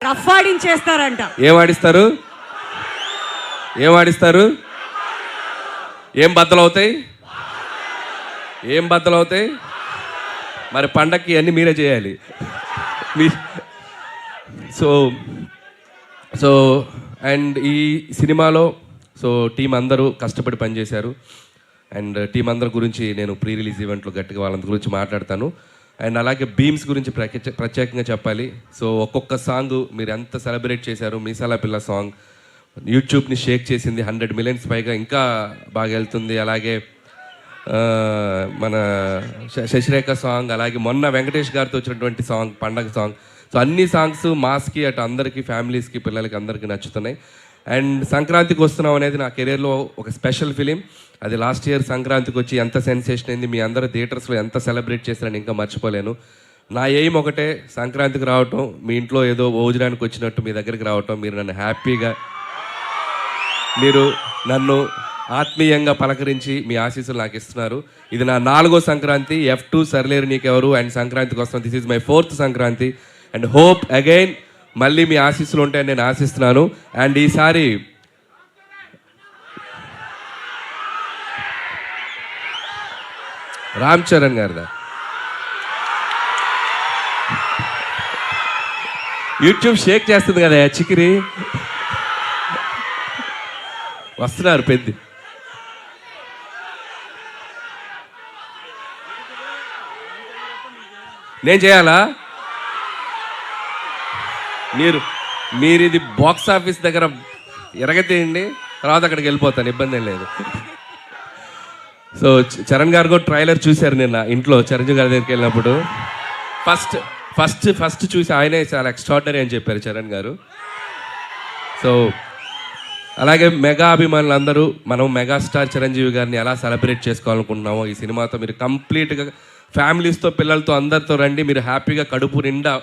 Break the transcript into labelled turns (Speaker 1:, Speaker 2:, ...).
Speaker 1: Rough ఆడించేస్తారంట.
Speaker 2: ఏం ఆడిస్తారు? ఏం ఆడిస్తారు? ఏం బద్దలవుతాయి? ఏం బద్దలవుతాయి? మరి పండక్కి అన్నీ మీరే చేయాలి. మీ సో అండ్ ఈ సినిమాలో టీం అందరూ కష్టపడి పనిచేశారు. అండ్ టీం అందరి గురించి నేను ప్రీ రిలీజ్ ఈవెంట్లో గట్టిగా వాళ్ళ గురించి మాట్లాడతాను. అండ్ అలాగే బీమ్స్ గురించి ప్రత్యేకంగా చెప్పాలి. సో ఒక్కొక్క సాంగ్ మీరు ఎంత సెలబ్రేట్ చేశారు. మీసాల పిల్ల సాంగ్ యూట్యూబ్ని షేక్ చేసింది, 100 మిలియన్స్ పైగా ఇంకా బాగా వెళ్తుంది. అలాగే మన శశిరేఖ సాంగ్, అలాగే మొన్న వెంకటేష్ గారితో వచ్చినటువంటి సాంగ్ పండగ సాంగ్. సో అన్ని సాంగ్స్ మాస్కి అటు అందరికీ, ఫ్యామిలీస్కి, పిల్లలకి అందరికీ నచ్చుతున్నాయి. అండ్ సంక్రాంతికి వస్తున్నాం అనేది నా కెరీర్లో ఒక స్పెషల్ ఫిలిం. అది లాస్ట్ ఇయర్ సంక్రాంతికి వచ్చి ఎంత సెన్సేషన్ అయింది, మీ అందరూ థియేటర్స్లో ఎంత సెలబ్రేట్ చేశారని ఇంకా మర్చిపోలేను. నా ఎయిమ్ ఒకటే, సంక్రాంతికి రావటం, మీ ఇంట్లో ఏదో భోజనానికి వచ్చినట్టు మీ దగ్గరికి రావటం, మీరు నన్ను హ్యాపీగా, మీరు నన్ను ఆత్మీయంగా పలకరించి మీ ఆశీస్సులు నాకు ఇస్తున్నారు. ఇది నా 4వ సంక్రాంతి. F2 సర్లేరు నీకెవరు అండ్ సంక్రాంతికి వస్తాను. This is my 4th Sankranti and hope again మళ్ళీ మీ ఆశీస్సులు ఉంటాయని నేను ఆశిస్తున్నాను. అండ్ ఈసారి రామ్ చరణ్ గారిదా యూట్యూబ్ షేక్ చేస్తుంది కదా చికిరి, వస్తున్నారు పెద్ద. నేను చేయాలా? మీరు ఇది బాక్స్ ఆఫీస్ దగ్గర ఎరగతేయండి, తర్వాత అక్కడికి వెళ్ళిపోతాను, ఇబ్బంది ఏం లేదు. సో చరణ్ గారు కూడా ట్రైలర్ చూశారు నిన్న ఇంట్లో చిరంజీవి గారి దగ్గరికి వెళ్ళినప్పుడు. ఫస్ట్ చూసి ఆయనే చాలా ఎక్స్ట్రాడినరీ అని చెప్పారు చరణ్ గారు. సో అలాగే మెగా అభిమానులు అందరూ మనం మెగాస్టార్ చిరంజీవి గారిని ఎలా సెలబ్రేట్ చేసుకోవాలనుకుంటున్నామో ఈ సినిమాతో మీరు కంప్లీట్గా ఫ్యామిలీస్తో, పిల్లలతో అందరితో రండి. మీరు హ్యాపీగా కడుపు నిండా